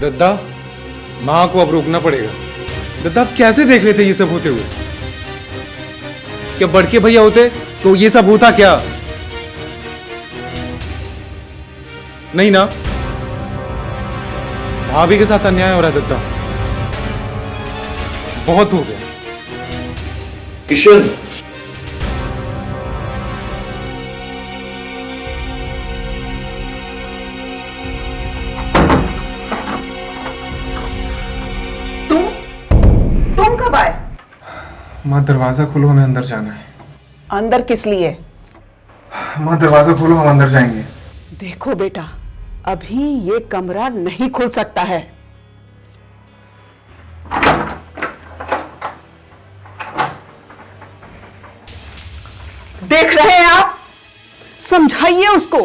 दद्दा, माँ को अब रोकना पड़ेगा। दद्दा, आप कैसे देख लेते ये सब होते हुए? क्या बड़के भैया होते तो ये सब होता क्या? नहीं ना, भाभी के साथ अन्याय हो रहा है दद्दा, बहुत हो गया। किशन, तुम कब आए? माँ दरवाजा खोलो, हमें अंदर जाना है। अंदर किस लिए? माँ दरवाजा खोलो, हम अंदर जाएंगे। देखो बेटा, अभी ये कमरा नहीं खुल सकता है। देख रहे हैं आप? समझाइए उसको।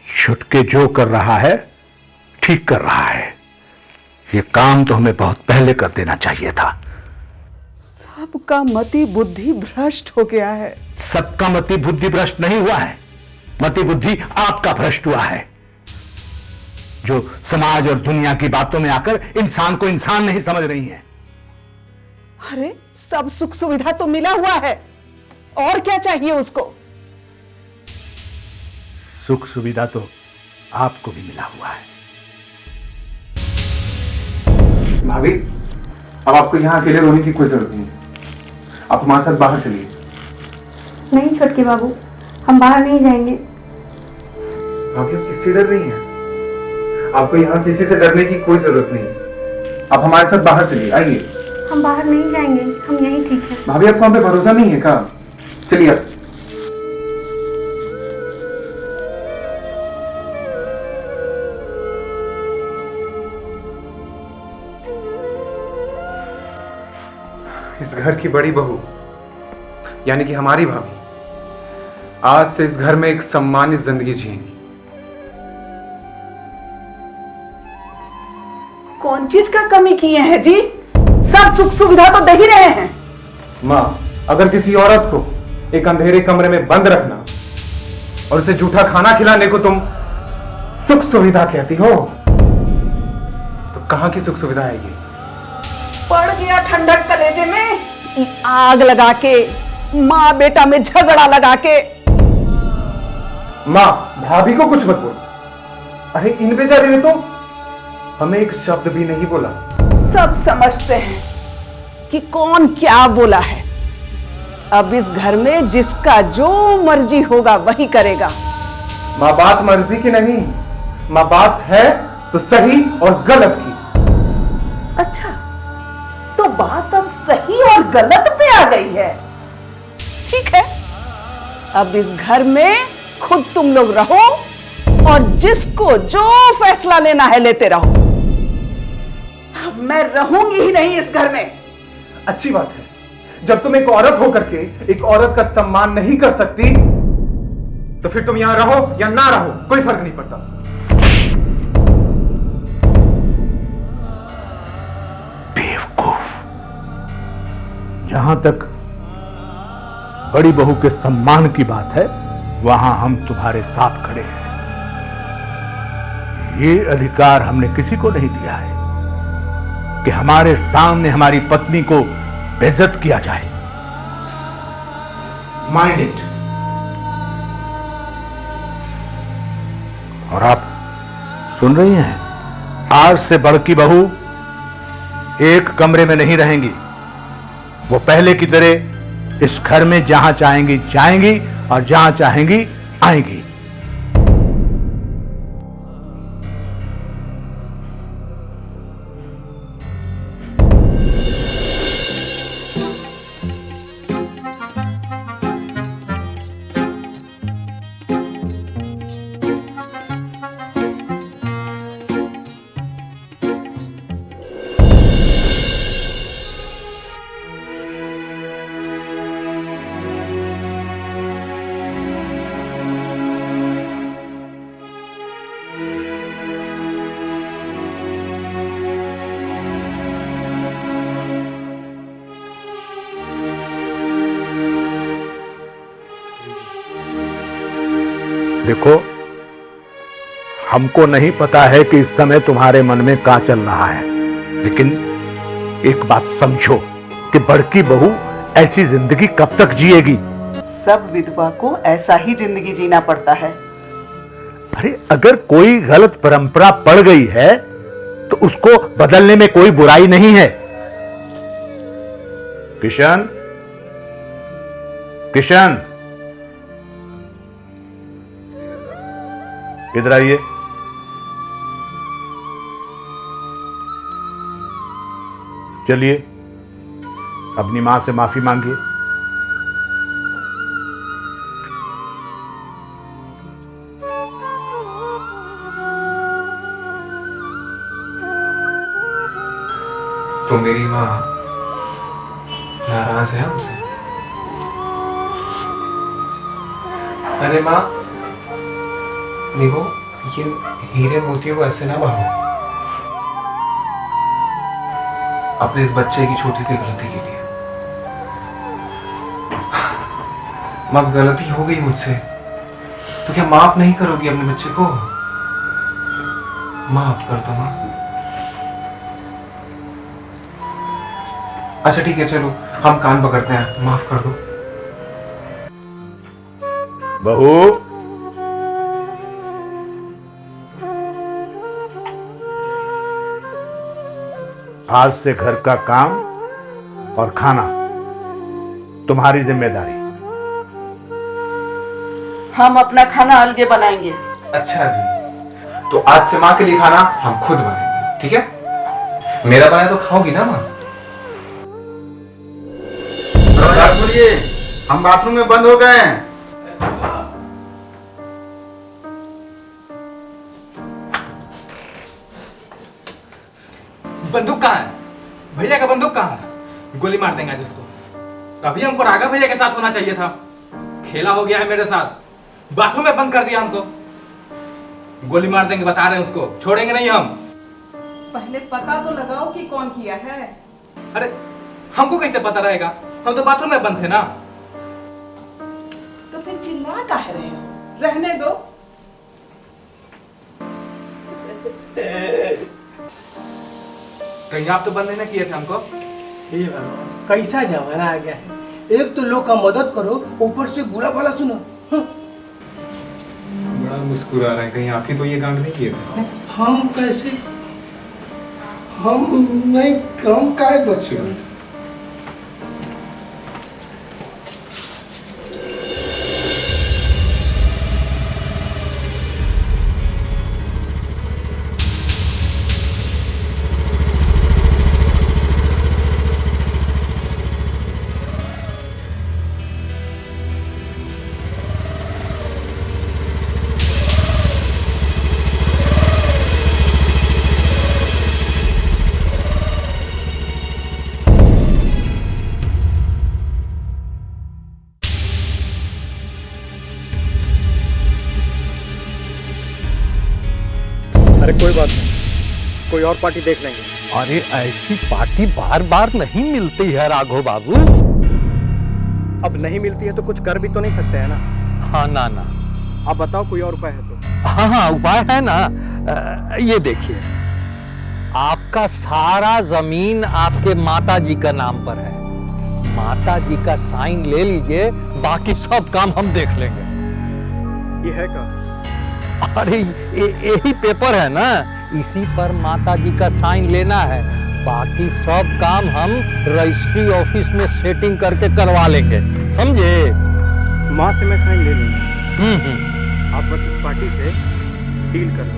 छुटके जो कर रहा है ठीक कर रहा है। ये काम तो हमें बहुत पहले कर देना चाहिए था। सबका मति बुद्धि भ्रष्ट हो गया है। सबका मति बुद्धि भ्रष्ट नहीं हुआ है, मति बुद्धि आपका भ्रष्ट हुआ है, जो समाज और दुनिया की बातों में आकर इंसान को इंसान नहीं समझ रही है। अरे सब सुख सुविधा तो मिला हुआ है, और क्या चाहिए उसको? सुख सुविधा तो आपको भी मिला हुआ है। भाभी, अब आपको यहाँ अकेले रोने की कोई जरूरत नहीं है। आप हमारे साथ बाहर चलिए। नहीं छोटके बाबू, हम बाहर नहीं जाएंगे। भाभी, आप किससे डर रही हैं? आपको यहाँ किसी से डरने की कोई जरूरत नहीं है। आप हमारे साथ बाहर चलिए, आइए। हम बाहर नहीं जाएंगे, हम यहीं ठीक है। भाभी, आपको हम पे भरोसा नहीं है क्या? चलिए आप। इस घर की बड़ी बहू यानी कि हमारी भाभी आज से इस घर में एक सम्मानित जिंदगी जिएंगी। कौन चीज का कमी किए हैं जी? सब सुख सुविधा तो दे ही रहे हैं। माँ, अगर किसी औरत को एक अंधेरे कमरे में बंद रखना और उसे जूठा खाना खिलाने को तुम सुख सुविधा कहती हो, तो कहां की सुख सुविधा है ये? पड़ गया ठंडक कलेजे में, आग लगा के, माँ बेटा में झगड़ा लगा के। माँ, भाभी को कुछ मत बोलो। अरे इन बेचारे ने तो हमें एक शब्द भी नहीं बोला। सब समझते हैं कि कौन क्या बोला है। अब इस घर में जिसका जो मर्जी होगा वही करेगा। माँ, बात मर्जी की नहीं, माँ बात है तो सही और गलत की। अच्छा, तो बात अब सही और गलत पे आ गई है। ठीक है, अब इस घर में खुद तुम लोग रहो और जिसको जो फैसला लेना है लेते रहो। अब मैं रहूंगी ही नहीं इस घर में। अच्छी बात है। जब तुम एक औरत होकर के एक औरत का सम्मान नहीं कर सकती, तो फिर तुम यहां रहो या ना रहो, कोई फर्क नहीं पड़ता। बेवकूफ। जहां तक बड़ी बहू के सम्मान की बात है, वहां हम तुम्हारे साथ खड़े हैं। ये अधिकार हमने किसी को नहीं दिया है कि हमारे सामने हमारी पत्नी को बेइज्जत किया जाए। Mind it. और आप सुन रही हैं, आज से बड़की बहू एक कमरे में नहीं रहेंगी। वो पहले की तरह इस घर में जहां चाहेंगी जाएंगी और जहां चाहेंगी आएंगी। देखो, हमको नहीं पता है कि इस समय तुम्हारे मन में क्या चल रहा है, लेकिन एक बात समझो कि बड़की बहू ऐसी जिंदगी कब तक जिएगी। सब विधवा को ऐसा ही जिंदगी जीना पड़ता है। अरे अगर कोई गलत परंपरा पड़ गई है तो उसको बदलने में कोई बुराई नहीं है। किशन, किशन, इधर आइए। चलिए अपनी मां से माफी मांगिए। तो मेरी माँ नाराज है हमसे? अरे माँ देखो, ये हीरे मोतियों को ऐसे ना बहाओ अपने इस बच्चे की छोटी सी गलती के लिए। माँ गलती हो गई मुझसे, तो क्या माफ नहीं करोगी अपने बच्चे को? माफ कर दो माँ। अच्छा ठीक है, चलो हम कान पकड़ते हैं, माफ कर दो। बहू, आज से घर का काम और खाना तुम्हारी जिम्मेदारी। हम अपना खाना अलगे बनाएंगे। अच्छा जी, तो आज से माँ के लिए खाना हम खुद बनाएंगे, ठीक है? मेरा बनाया तो खाओगी ना माँ? बोलिए, हम बाथरूम में बंद हो गए हैं। बंदूक कहाँ है? भैया का बंदूक कहाँ है? गोली मार देंगे आज उसको। तभी हमको राघव भैया के साथ होना चाहिए था। खेला हो गया है मेरे साथ, बाथरूम में बंद कर दिया हमको। गोली मार देंगे, बता रहे हैं उसको, छोड़ेंगे नहीं हम। पहले पता तो लगाओ कि कौन किया है। अरे हमको कैसे पता रहेगा? हम तो बाथरूम में बंद थे ना। तो फिर चिल्ला काहे रहे हो? रहने दो। कहीं आप तो बंद नहीं ना किए थे हमको। हे भगवान, कैसा जमाना आ गया है। एक तो लोग का मदद करो, ऊपर से बुरा भला सुनो। बड़ा मुस्कुरा रहा है, कहीं आप ही तो ये कांड नहीं किए थे? हम कैसे, हम नहीं, हम काय बचे। अरे कोई बात नहीं, कोई और पार्टी देख लेंगे। अरे ऐसी पार्टी बार बार नहीं मिलती है राघव बाबू। अब नहीं मिलती है तो कुछ कर भी तो नहीं सकते हैं ना। हाँ ना ना, आप बताओ कोई और उपाय है तो। हाँ हाँ उपाय है ना। ये देखिए, आपका सारा जमीन आपके माता जी का नाम पर है। माता जी का साइन ले लीजिए, बाकी सब काम हम देख लेंगे। ये है का? अरे यही पेपर है ना, इसी पर माता जी का साइन लेना है। बाकी सब काम हम रजिस्ट्री ऑफिस में सेटिंग करके करवा लेंगे, समझे? माँ से मैं साइन ले लूंगा। आप बस इस पार्टी से डील कर लो।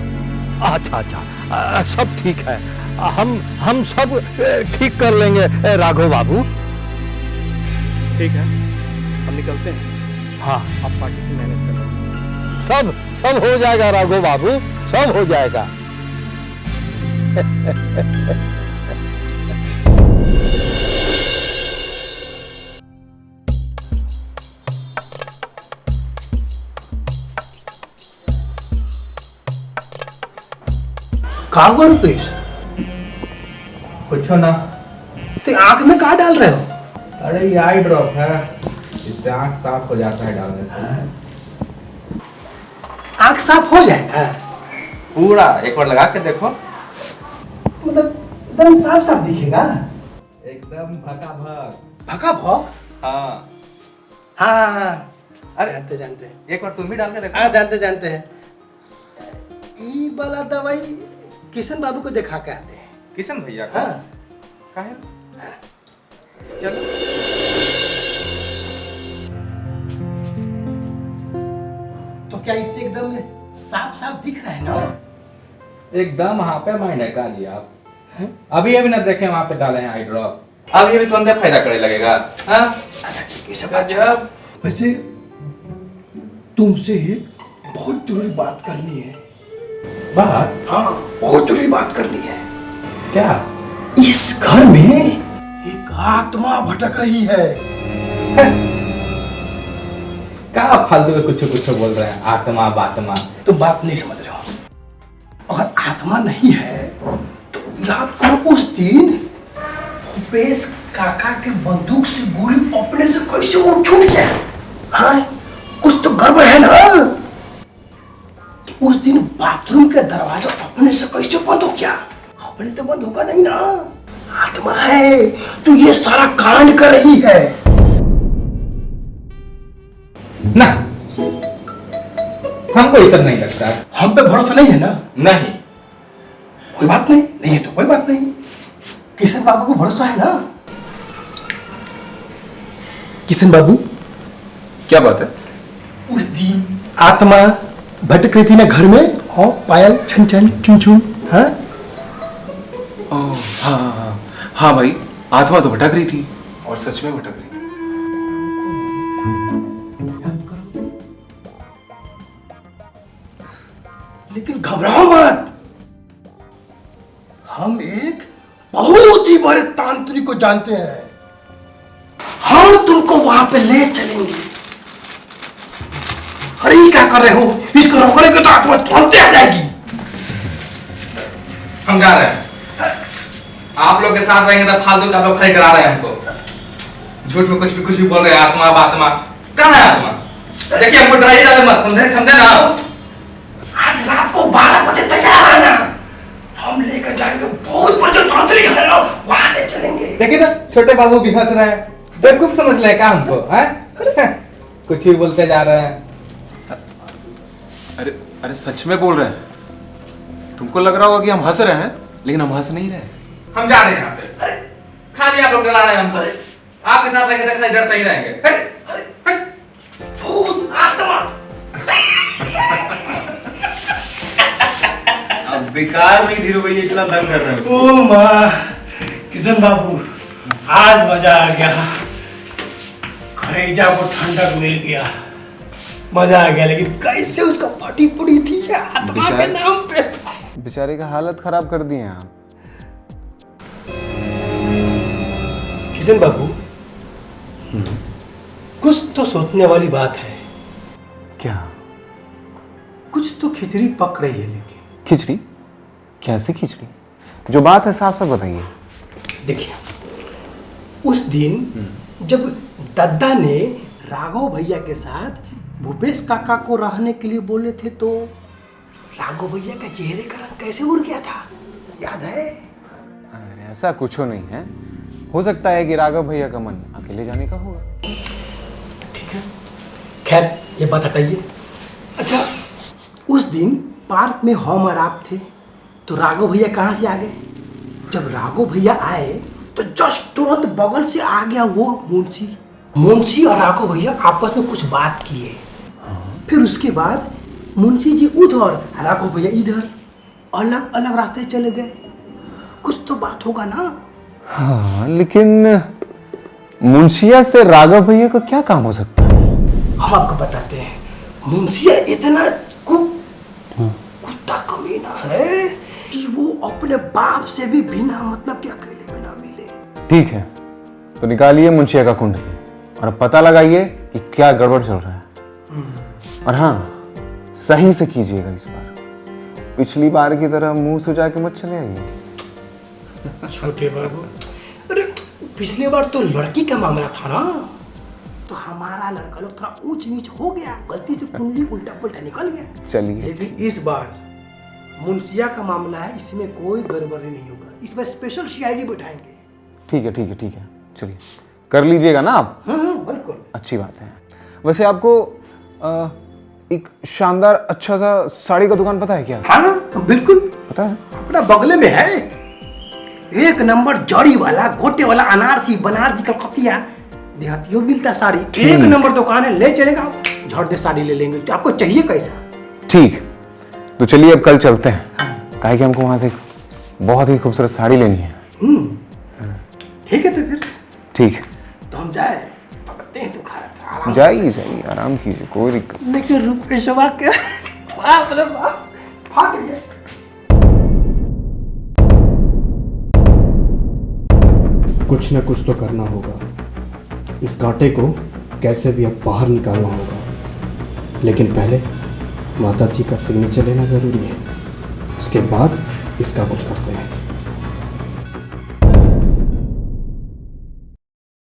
अच्छा अच्छा, सब ठीक है। हम सब ठीक कर लेंगे राघव बाबू। ठीक है, हम निकलते हैं। हाँ, आप पार्टी से मैनेज कर लो। सब हो जाएगा राघव बाबू, सब हो जाएगा। कहाँ हुआ रुपेश? कुछ ना। तो आंख में कहाँ डाल रहे हो? अरे ये आई ड्रॉप है, इससे आंख साफ हो जाता है डालने से। आंख साफ हो जाएगा? पूरा एक बार लगा के देखो, मतलब एकदम साफ साफ दिखेगा। एकदम भकाभक। भका भौक। हाँ हाँ अरे जानते जानते हैं। एक बार तुम भी डाल के देखो। हाँ जानते जानते हैं। ई वाला दवाई किशन बाबू को दिखा के आते हैं। किशन भैया का? हाँ काहे? चलो तो क्या इससे एकदम साफ साफ दिख रहा है ना? एकदम वहाँ पे माइंड का लिया आप अभी अभी ना देखे वहाँ पे डाले हैं आई ड्रॉप, अब ये भी तुरंत फायदा करे लगेगा। हाँ अच्छा ठीक है सब अच्छा। वैसे तुमसे एक बहुत जरूरी बात करनी है। बात? हाँ बहुत जरूरी बात करनी है। क्या? इस घर में एक आत्मा भटक रही है। क्या फालतू में कुछ कुछ बोल रहे हैं, आत्मा बात्मा। तो बात नहीं समझ रहे हो। अगर आत्मा नहीं है तो याद करो उस दिन भूपेश काका के बंदूक से गोली अपने से कैसे वो छूट गया। हाँ कुछ तो गड़बड़ है ना। उस दिन बाथरूम का दरवाजा अपने से कैसे बंद हो गया? अपने तो बंद होगा नहीं ना, आत्मा है तो ये सारा कांड कर रही है ना। हमको ये सब नहीं लगता। हम पे भरोसा नहीं है ना? नहीं। कोई बात नहीं, नहीं है तो कोई बात नहीं। किशन बाबू को भरोसा है ना? किशन बाबू क्या बात है? उस दिन आत्मा भटक रही थी ना घर में, और पायल छन छन चुन चुन। हाँ हाँ हाँ हाँ हाँ भाई, आत्मा तो भटक रही थी और सच में भटक रही थी। याद करो। लेकिन घबराओ मत, हम एक बहुत ही बड़े तांत्रिक को जानते हैं। हम तुमको वहां पे ले चलेंगे। अरे ये क्या कर रहे हो? इसको रोकने के तो आत्मा तुरंत आ जाएगी। हम जा रहे हैं। आप लोग के साथ रहेंगे तो फालतू का आप लोग खाली डरा रहे हैं हमको। झूठ में कुछ भी बोल रहे हैं, आत्मा बात्मा। कहाँ है आत्मा? देखिए हमको डराइए ज्यादा मत, समझे ना? आज रात को 12 बजे तैयार आना। हम लेकर जाएंगे, बहुत बड़े जो तांत्रिक है ना वहां ले चलेंगे। देखिए ना छोटे बाबू भी हंस रहे हैं, बेवकूफ समझ रहे हैं क्या हमको? कुछ ही बोलते जा रहे हैं। अरे अरे सच में बोल रहे हैं। तुमको लग रहा होगा कि हम हंस रहे हैं, लेकिन हम हंस नहीं रहे। हम जा रहे हैं यहाँ से। खाली आप लोग डरा रहे हैं हमको। आपके साथ रहेंगे तो खाली डरते ही रहेंगे। भूत आत्मा। अब बेकार नहीं धीरू भैया इतना दंग कर रहे हैं। ओ माँ किशन बाबू, आज मजा आ गया। करेजा को ठंडक मिल गया, मजा आ गया। लेकिन कैसे उसका फटी पड़ी थी ये आत्मा के नाम पे। बेचारे का हालत खराब कर दिए आप। किशन बाबू कुछ तो सोचने वाली बात है। क्या? कुछ तो खिचड़ी पक रही है। लेकिन खिचड़ी? कैसी खिचड़ी? जो बात है साफ साफ बताइए। देखिए उस दिन जब दद्दा ने राघव भैया के साथ भूपेश काका को रहने के लिए बोले थे, तो राघव भैया का चेहरे का रंग कैसे उड़ गया था, याद है? अरे ऐसा कुछ नहीं है, हो सकता है कि राघव भैया का मन अकेले जाने का होगा। ठीक है, खैर ये बात हटाइए। अच्छा उस दिन पार्क में हम और आप थे, तो राघव भैया कहाँ से आ गए? जब राघव भैया आए तो जस्ट तुरंत बगल से आ गया वो मुंशी और राघव भैया आपस में कुछ बात किए। फिर उसके बाद मुंशी जी उधर, राघव भैया इधर, अलग अलग रास्ते चले गए। कुछ तो बात होगा ना? हाँ, लेकिन मुंशिया से राघव भैया का क्या काम हो सकता है? हम आपको बताते हैं। मुंशिया इतना कुत्ता कमीना है कि वो अपने बाप से भी बिना मतलब के अकेले में ना मिले। ठीक है, तो निकालिए मुंशिया का कुंडली और अब पता लगाइए कि क्या गड़बड़ चल रहा है। और हाँ, सही से कीजिएगा इस बार। पिछली बार की तरह मुंह सुजा के मत चले आइए। छोटे बाबू, अरे पिछली बार तो लड़की का मामला था ना, तो हमारा लड़का लोग थोड़ा ऊंच नीच हो गया, गलती से कुंडली उल्टा पुल्टा निकल गया। चलिए। लेकिन इस बार मुंशिया का मामला है, इसमें कोई गड़बड़ी नहीं होगा, इसमें स्पेशल सीआईडी बैठाएंगे। ठीक है ठीक है ठीक है, चलिए कर लीजिएगा ना आप। बिल्कुल। अच्छी बात है। वैसे आपको एक शानदार अच्छा सा साड़ी का दुकान पता है क्या? हाँ बिल्कुल पता है। अपना बगले में है, एक नंबर जड़ी वाला, गोटे वाला, अनारसी, बनारसी, कलकतिया, देहातियों मिलता साड़ी, एक नंबर दुकान है, ले चलेगा झट दे साड़ी ले लेंगे। तो आपको चाहिए कैसा? ठीक, तो चलिए अब कल चलते हैं, काहे कि हमको वहां से बहुत ही खूबसूरत साड़ी लेनी है। ठीक है तो फिर ठीक, तो हम जाए तो करते हैं, तो खा जाइए जाइए, आराम कीजिए, कोई दिक्कत। लेकिन रुपेशवा के बाप रे बाप, भाग गया। कुछ न कुछ तो करना होगा, इस कांटे को कैसे भी अब बाहर निकालना होगा, लेकिन पहले माता जी का सिग्नेचर लेना ज़रूरी है, उसके बाद इसका कुछ करते हैं।